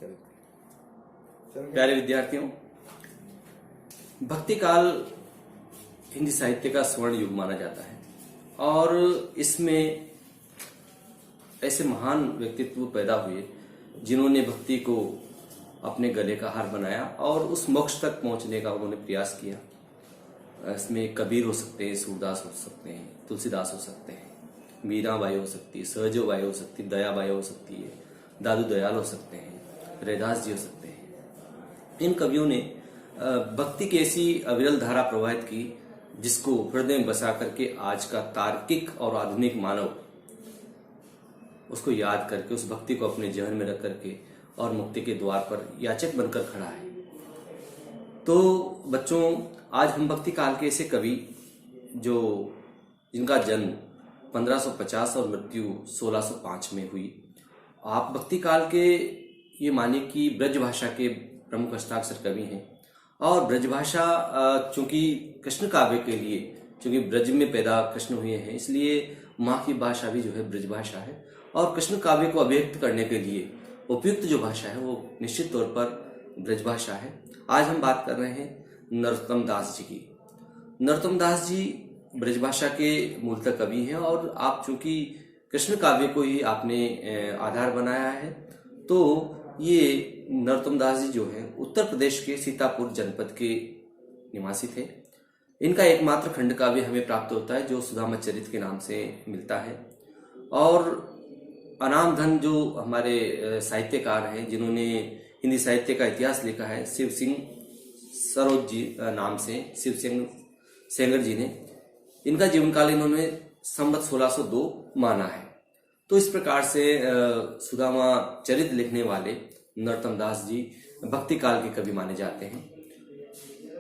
प्यारे विद्यार्थियों, भक्ति काल हिंदी साहित्य का स्वर्ण युग माना जाता है और इसमें ऐसे महान व्यक्तित्व पैदा हुए जिन्होंने भक्ति को अपने गले का हार बनाया और उस मोक्ष तक पहुंचने का उन्होंने प्रयास किया। इसमें कबीर हो सकते हैं, सूरदास हो सकते हैं, तुलसीदास हो सकते हैं, मीराबाई हो सकती है, सहजोबाई हो सकती है, दयाबाई हो सकती है, दादू दयाल हो सकते हैं, रैदास जी हो सकते हैं। इन कवियों ने भक्ति की ऐसी अविरल धारा प्रवाहित की जिसको हृदय में बसा करके आज का तार्किक और आधुनिक मानव उसको याद करके उस भक्ति को अपने जीवन में रख करके और मुक्ति के द्वार पर याचक बनकर खड़ा है। तो बच्चों, आज हम भक्ति काल के ऐसे कवि जिनका जन्म 1550 और मृत्यु 1605 में हुई, आप भक्ति काल के ये माने कि ब्रज भाषा के प्रमुख हस्ताक्षर कवि हैं। और ब्रज भाषा चूंकि कृष्ण काव्य के लिए, चूंकि ब्रज में पैदा कृष्ण हुए हैं, इसलिए माँ की भाषा भी जो है ब्रज भाषा है और कृष्ण काव्य को अभिव्यक्त करने के लिए उपयुक्त जो भाषा है वो निश्चित तौर पर ब्रज भाषा है। आज हम बात कर रहे हैं नरोत्तम दास जी की। नरोत्तम दास जी ब्रज भाषा के मूलतः कवि हैं और आप चूंकि कृष्ण काव्य को ही आपने आधार बनाया है, तो ये नरोत्तम दास जी जो हैं उत्तर प्रदेश के सीतापुर जनपद के निवासी थे। इनका एकमात्र खंड काव्य हमें प्राप्त होता है जो सुदामा चरित के नाम से मिलता है। और अनाम धन जो हमारे साहित्यकार हैं जिन्होंने हिंदी साहित्य का इतिहास लिखा है, शिव सिंह सरोज जी नाम से, शिव सिंह सेंगर जी ने, इनका जीवन काल इन्होंने संवत 1602 माना है। तो इस प्रकार से सुदामा चरित लिखने वाले नरोत्तम दास जी भक्ति काल के कवि माने जाते हैं।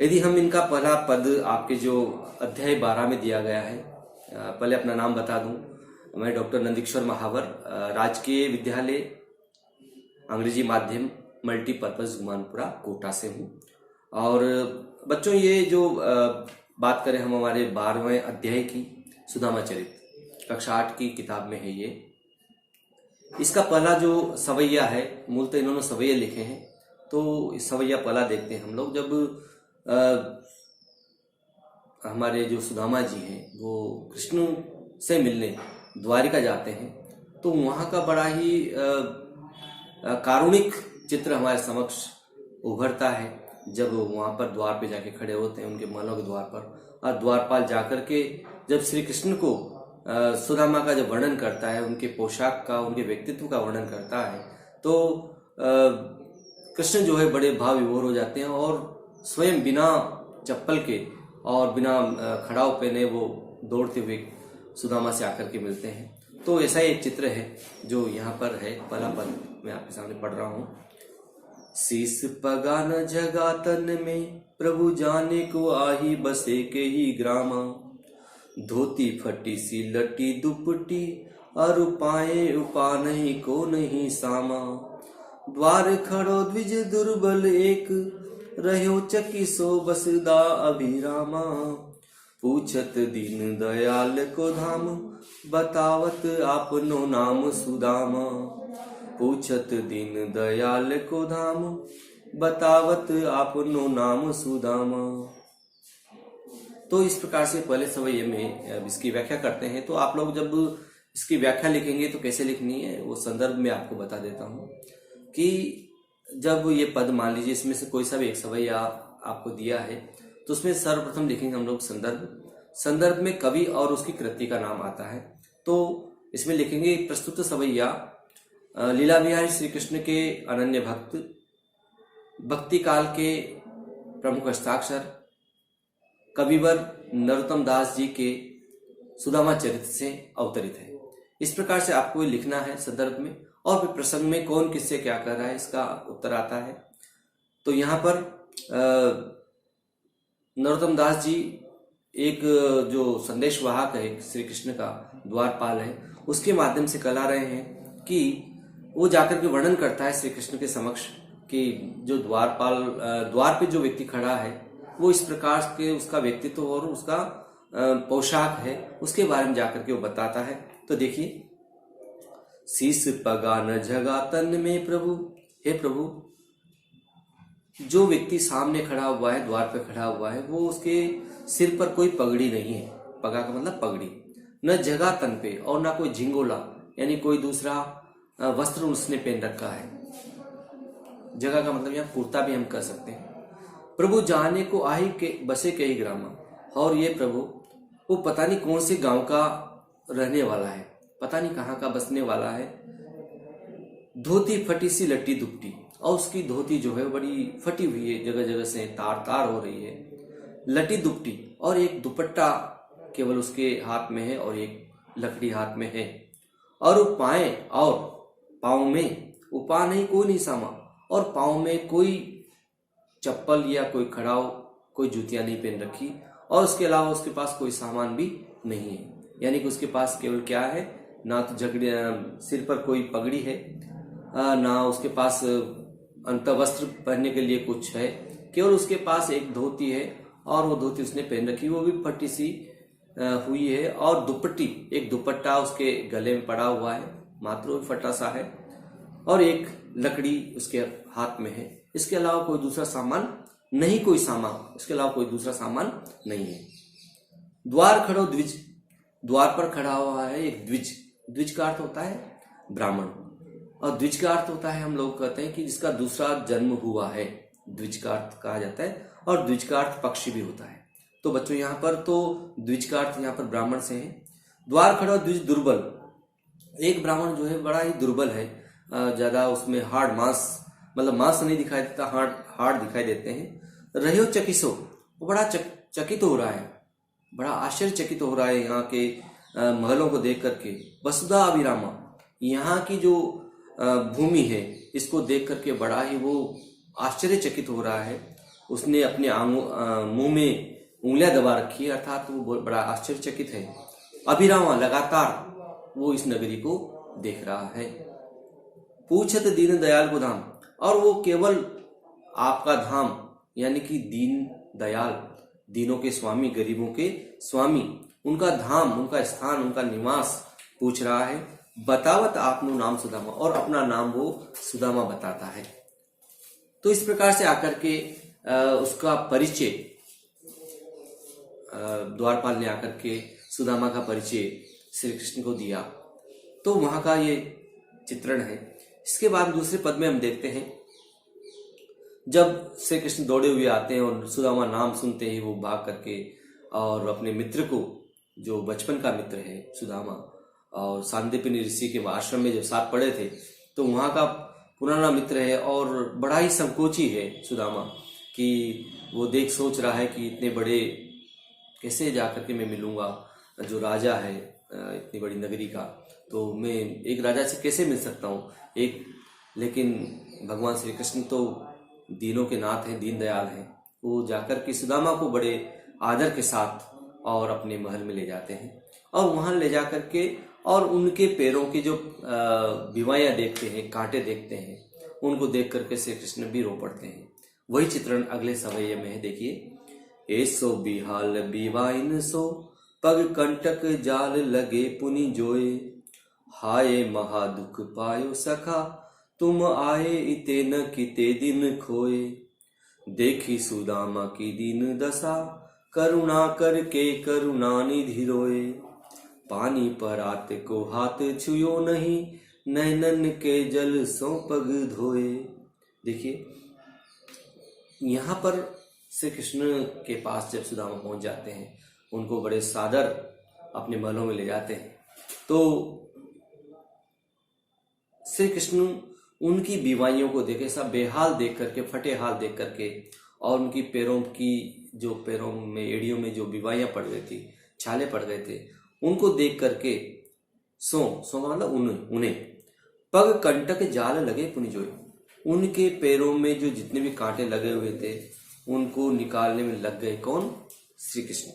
यदि हम इनका पहला पद आपके जो अध्याय 12 में दिया गया है, पहले अपना नाम बता दूं, मैं डॉक्टर नंदकिशोर महावर, राजकीय विद्यालय अंग्रेजी माध्यम मल्टीपर्पज गुमानपुरा कोटा से हूँ। और बच्चों, ये जो बात करें हम हमारे 12वें अध्याय की, सुदामा चरित कक्षा 8 की किताब में है ये। इसका पहला जो सवैया है, मूलतः इन्होंने सवैया लिखे हैं, तो इस सवैया पहला देखते हैं हम लोग। जब हमारे जो सुदामा जी हैं वो कृष्ण से मिलने द्वारिका जाते हैं, तो वहाँ का बड़ा ही कारुणिक चित्र हमारे समक्ष उभरता है। जब वहाँ पर द्वार पे जाके खड़े होते हैं उनके महलों के द्वार पर, और द्वारपाल जाकर के जब श्री कृष्ण को सुदामा का जब वर्णन करता है, उनके पोशाक का, उनके व्यक्तित्व का वर्णन करता है, तो कृष्ण जो है बड़े भाव विभोर हो जाते हैं और स्वयं बिना चप्पल के और बिना खड़ाव पहने वो दौड़ते हुए सुदामा से आकर के मिलते हैं। तो ऐसा ही एक चित्र है जो यहाँ पर है। पहला पद मैं आपके सामने पढ़ रहा हूँ। शीस पगा न जगा तन में, प्रभु जाने को आही बसे के ही ग्रामा। धोती फटी सी लटी दुपटी, और उपाए उपा नहीं को नहीं सामा। द्वार खड़ो द्विज दुर्बल एक, रहो चकी सो बसदा अभिरामा। पूछत दीन दयाल को धाम, बतावत आपनो नाम सुदामा। पूछत दीन दयाल को धाम, बतावत आपनो नाम सुदामा। तो इस प्रकार से पहले सवैये में इसकी व्याख्या करते हैं। तो आप लोग जब इसकी व्याख्या लिखेंगे तो कैसे लिखनी है वो संदर्भ में आपको बता देता हूँ कि जब ये पद, मान लीजिए इसमें से कोई सा भी एक सवैया आपको दिया है, तो उसमें सर्वप्रथम लिखेंगे हम लोग संदर्भ में कवि और उसकी कृति का नाम आता है। तो इसमें लिखेंगे प्रस्तुत सवैया लीला बिहारी श्री कृष्ण के अनन्य भक्त, भक्ति काल के प्रमुख हस्ताक्षर कविवर नरोत्तम दास जी के सुदामा चरित से अवतरित है। इस प्रकार से आपको लिखना है संदर्भ में, और फिर प्रसंग में कौन किससे क्या कर रहा है इसका उत्तर आता है। तो यहाँ पर नरोत्तम दास जी एक जो संदेश वाहक है, श्री कृष्ण का द्वारपाल है, उसके माध्यम से कला रहे हैं कि वो जाकर के वर्णन करता है श्री कृष्ण के समक्ष कि जो द्वार पे जो व्यक्ति खड़ा है वो इस प्रकार के उसका व्यक्तित्व और उसका पोशाक है, उसके बारे में जाकर के वो बताता है। तो देखिए, शीस पगा न जगा तन में प्रभु, हे प्रभु, जो व्यक्ति सामने खड़ा हुआ है, द्वार पे खड़ा हुआ है, वो उसके सिर पर कोई पगड़ी नहीं है। पगा का मतलब पगड़ी, न जगह तन पे, और ना कोई झिंगोला यानी कोई दूसरा वस्त्र उसने पहन रखा है। जगह का मतलब यहाँ कुर्ता भी हम कर सकते हैं। प्रभु जाने को आही के बसे कई ग्रामा, और ये प्रभु वो पता नहीं कौन से गांव का रहने वाला है, पता नहीं कहाँ का बसने वाला है। धोती फटी सी लट्टी दुपटी, और उसकी धोती जो है बड़ी फटी हुई है, जगह जगह से तार तार हो रही है, लटी दुपटी, और एक दुपट्टा केवल उसके हाथ में है और एक लकड़ी हाथ में है। और वो पाँव में उपा नहीं, कोई नहीं सामा, और पाँव में कोई चप्पल या कोई खड़ाव, कोई जूतियां नहीं पहन रखी, और उसके अलावा उसके पास कोई सामान भी नहीं है। यानी कि उसके पास केवल क्या है, ना तो सिर पर कोई पगड़ी है, ना उसके पास अंतवस्त्र पहनने के लिए कुछ है, केवल उसके पास एक धोती है, और वो धोती उसने पहन रखी, वो भी फटी सी हुई है, और दुपट्टी, एक दुपट्टा उसके गले में पड़ा हुआ है, मात्र वो फटा सा है, और एक लकड़ी उसके हाथ में है। इसके अलावा कोई दूसरा सामान नहीं, इसके अलावा कोई दूसरा सामान नहीं है। द्वार खड़ो द्विज, द्वार पर खड़ा हुआ है एक द्विज। द्विज का अर्थ होता है ब्राह्मण, और द्विज का अर्थ होता है, हम लोग कहते हैं कि जिसका दूसरा जन्म हुआ है, द्विज का अर्थ कहा जाता है। और द्विज का अर्थ पक्षी भी होता है। तो बच्चों यहाँ पर तो द्विज का अर्थ यहाँ पर ब्राह्मण से है। द्वार खड़ो द्विज दुर्बल, एक ब्राह्मण जो है बड़ा ही दुर्बल है, ज्यादा उसमें हार्ड मांस, मतलब मांस नहीं दिखाई देता, हार्ड दिखाई देते हैं। रहो चकिसो, वो बड़ा चकित हो रहा है, बड़ा आश्चर्यचकित हो रहा है यहाँ के महलों को देख करके। वसुधा अभिरामा, यहाँ की जो भूमि है इसको देख करके बड़ा ही वो आश्चर्यचकित हो रहा है। उसने अपने मुंह में उंगलियां दबा रखी है, अर्थात वो बड़ा आश्चर्यचकित है। अभिरामा, लगातार वो इस नगरी को देख रहा है। पूछत दीन दयाल को धाम, और वो केवल आपका धाम यानी कि दीन दयाल, दीनों के स्वामी, गरीबों के स्वामी, उनका धाम, उनका स्थान, उनका निवास पूछ रहा है। बतावत आपनो नाम सुदामा, और अपना नाम वो सुदामा बताता है। तो इस प्रकार से आकर के उसका परिचय, द्वारपाल ने आकर के सुदामा का परिचय श्री कृष्ण को दिया। तो वहां का ये चित्रण है। इसके बाद दूसरे पद में हम देखते हैं, जब श्री कृष्ण दौड़े हुए आते हैं और सुदामा नाम सुनते ही वो भाग करके और अपने मित्र को, जो बचपन का मित्र है सुदामा, और सांदीपनि ऋषि के आश्रम में जब साथ पढ़े थे, तो वहां का पुराना मित्र है, और बड़ा ही संकोची है सुदामा, कि वो सोच रहा है कि इतने बड़े कैसे जाकर के मैं मिलूंगा, जो राजा है इतनी बड़ी नगरी का, तो मैं एक राजा से कैसे मिल सकता हूँ लेकिन भगवान श्री कृष्ण तो दीनों के नाथ हैं, दीन दयाल हैं। वो जाकर के सुदामा को बड़े आदर के साथ और अपने महल में ले जाते हैं, और वहां ले जाकर के और उनके पैरों की जो बीमारियां देखते हैं, कांटे देखते हैं, उनको देख करके श्री कृष्ण भी रो पड़ते हैं। वही चित्रण अगले सवैये में है, देखिए। ऐसो बिहाल बीवाइन सो, पग कंटक जाल लगे पुनि जोए, हाय महा दुख पायो सखा, तुम आए इते न किते दिन खोए। देखी सुदामा की दीन दशा, करुणा करके करुणा निधि रोए। पानी पर आत को हाथ छुयो नहीं, नैनन के जल सो पग धोए। देखिए यहाँ पर श्री कृष्ण के पास जब सुदामा पहुंच जाते हैं, उनको बड़े सादर अपने महलों में ले जाते हैं, तो श्री कृष्ण उनकी बीमारियों को देखे, सब बेहाल देख करके, फटे हाल देख करके, और उनकी पैरों में, एड़ियों में जो बीमारियां पड़ गई थी, छाले पड़ गए थे, उनको देख करके सो मतलब उन्हें पग कंटक जाल लगे पुनि जोए, उनके पैरों में जो जितने भी कांटे लगे हुए थे उनको निकालने में लग गए। कौन? श्री कृष्ण।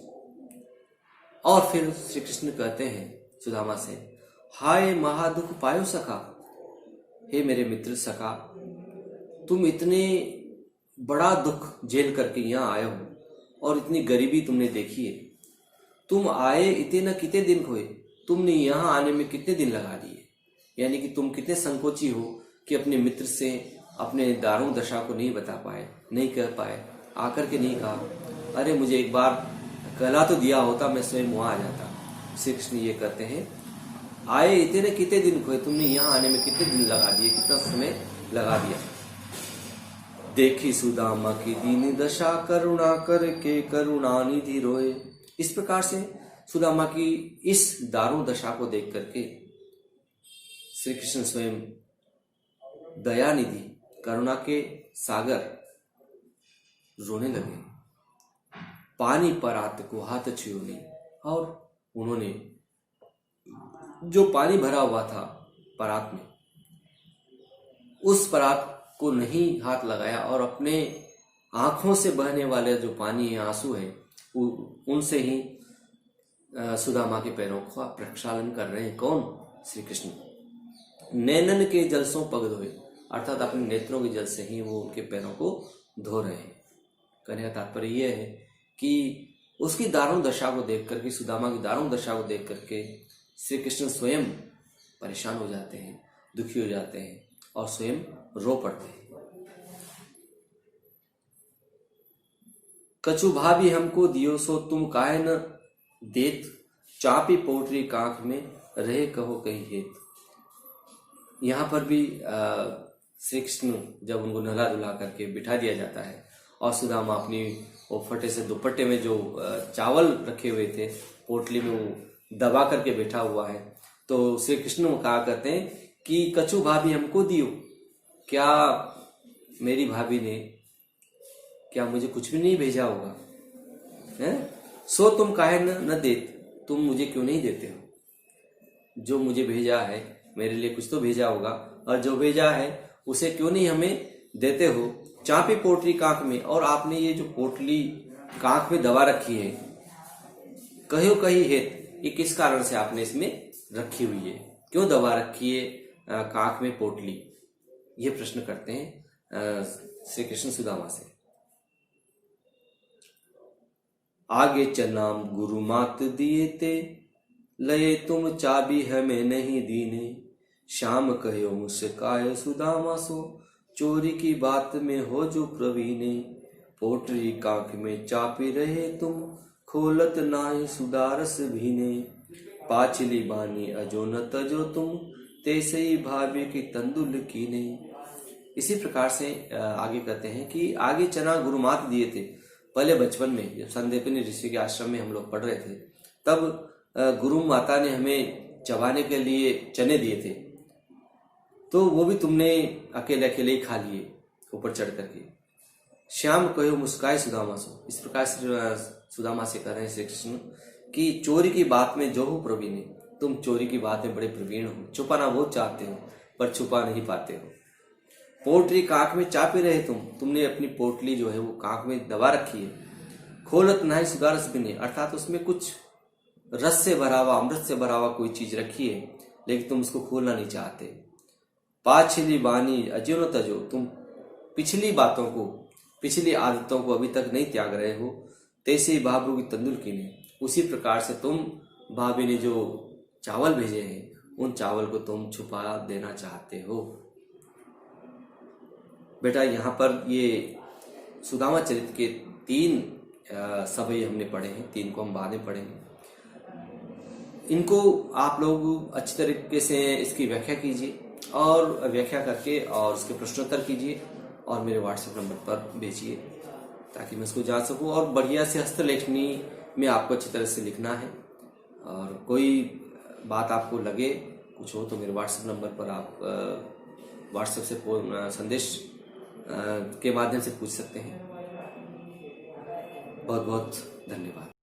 और फिर श्री कृष्ण कहते हैं सुदामा से, हाय महादुख पायो सखा, हे मेरे मित्र सखा, तुम इतने बड़ा दुख झेल करके यहाँ आए हो, और इतनी गरीबी तुमने देखी है। तुम आए इतने न कितने दिन खोए, तुमने यहाँ आने में कितने दिन लगा दिए, यानी कि तुम कितने संकोची हो कि अपने मित्र से अपने दारुण दशा को नहीं बता पाए, नहीं कह पाए, आकर के नहीं कहा, अरे मुझे एक बार कहला तो दिया होता, मैं स्वयं वहां आ जाता। श्री कृष्ण ये कहते हैं, आए इतने कितने दिन खोए, तुमने यहाँ आने में कितने दिन लगा दिए, कितना समय लगा दिया। देखी सुदामा की दीन दशा, करुणा करके करुणा निधि रोए। इस प्रकार से सुदामा की इस दारुण दशा को देख करके श्री कृष्ण स्वयं दयानिधि, करुणा के सागर रोने लगे। पानी परात को हाथ छुओ, और उन्होंने जो पानी भरा हुआ था परात में, उस परात को नहीं हाथ लगाया और अपने आंखों से बहने वाले जो पानी है, आंसू है, उनसे ही सुदामा के पैरों का प्रक्षालन कर रहे हैं। कौन? श्री कृष्ण। नैनन के जल सो पग धोए, अर्थात अपने नेत्रों के जल से ही वो उनके पैरों को धो रहे हैं। कहने का तात्पर्य यह है कि उसकी दारुण दशा को देख करके, सुदामा की दारुण दशा को देख करके श्री कृष्ण स्वयं परेशान हो जाते हैं, दुखी हो जाते हैं और स्वयं रो पड़ते हैं। कछु भाभी हमको दियो, सो तुम काहे न देत, चापी पोटरी कांख में रहे कहो कहीं हेत। यहाँ पर भी श्री कृष्ण जब उनको नहला धुला करके बिठा दिया जाता है और सुदामा अपनी वो फटे से दुपट्टे में जो चावल रखे हुए थे पोटली में वो दबा करके बैठा हुआ है, तो श्री कृष्ण कहा करते हैं कि कछु भाभी हमको दियो, क्या मेरी भाभी ने क्या मुझे कुछ भी नहीं भेजा होगा, है? सो तुम काहे न देते, तुम मुझे क्यों नहीं देते हो? जो मुझे भेजा है मेरे लिए कुछ तो भेजा होगा, और जो भेजा है उसे क्यों नहीं हमें देते हो? चापी पोटली कांख में, और आपने ये जो पोटली कांख में दबा रखी है, कहो कहीं हेत, ये किस कारण से आपने इसमें रखी हुई है? क्यों दबा रखी है कांख में पोटली? ये प्रश्न करते हैं श्री कृष्ण सुदामा से। आगे चनाम गुरु मात दिए ते, लये तुम चाबी हमें नहीं दीने। श्याम कहो मुस्काय सुदामा सो, चोरी की बात में हो जो प्रवीणे। पोटरी कांख में चापी रहे तुम, खोलत नाहि सुदारस भीने। पाछली बानी अजो न तजो तुम, तैसे ही भाभी की तंदुल कीने। इसी प्रकार से आगे कहते हैं कि आगे चना गुरुमात दिए थे। पहले बचपन में जब संदीपनी ऋषि के आश्रम में हम लोग पढ़ रहे थे, तब गुरु माता ने हमें चबाने के लिए चने दिए थे, तो वो भी तुमने अकेले अकेले ही खा लिए ऊपर चढ़ करके। श्याम कहो मुस्काए सुदामा सो, इस प्रकार से सुदामा से कह रहे हैं श्री कृष्ण कि चोरी की बात में जो हो प्रवीण, तुम चोरी की बात में बड़े प्रवीण हो, छुपाना बहुत चाहते हो पर छुपा नहीं पाते हो। पोटली कांख में चापी रहे तुमने अपनी पोटली जो है वो कांख में दबा रखी है। खोलत नहीं सुदारस भी, अर्थात उसमें कुछ रस से भरा हुआ, अमृत से भरा हुआ कोई चीज रखी है, लेकिन तुम उसको खोलना नहीं चाहते। पाछली बानी अजो न तजो, तुम पिछली बातों को, पिछली आदतों को अभी तक नहीं त्याग रहे हो। तैसे ही भाभरू की तंदुल कीने, उसी प्रकार से तुम भाभी ने जो चावल भेजे हैं उन चावल को तुम छुपा देना चाहते हो। बेटा यहाँ पर ये सुदामा चरित्र के 3 सभय हमने पढ़े हैं, 3 को हम बाद में पढ़ेंगे। इनको आप लोग अच्छी तरीके से इसकी व्याख्या कीजिए और व्याख्या करके और उसके प्रश्नोत्तर कीजिए और मेरे व्हाट्सएप नंबर पर भेजिए ताकि मैं इसको जान सकूं। और बढ़िया से हस्तलेखनी में आपको अच्छी तरह से लिखना है, और कोई बात आपको लगे कुछ हो तो मेरे व्हाट्सएप नंबर पर आप व्हाट्सएप से संदेश के माध्यम से पूछ सकते हैं। बहुत बहुत धन्यवाद।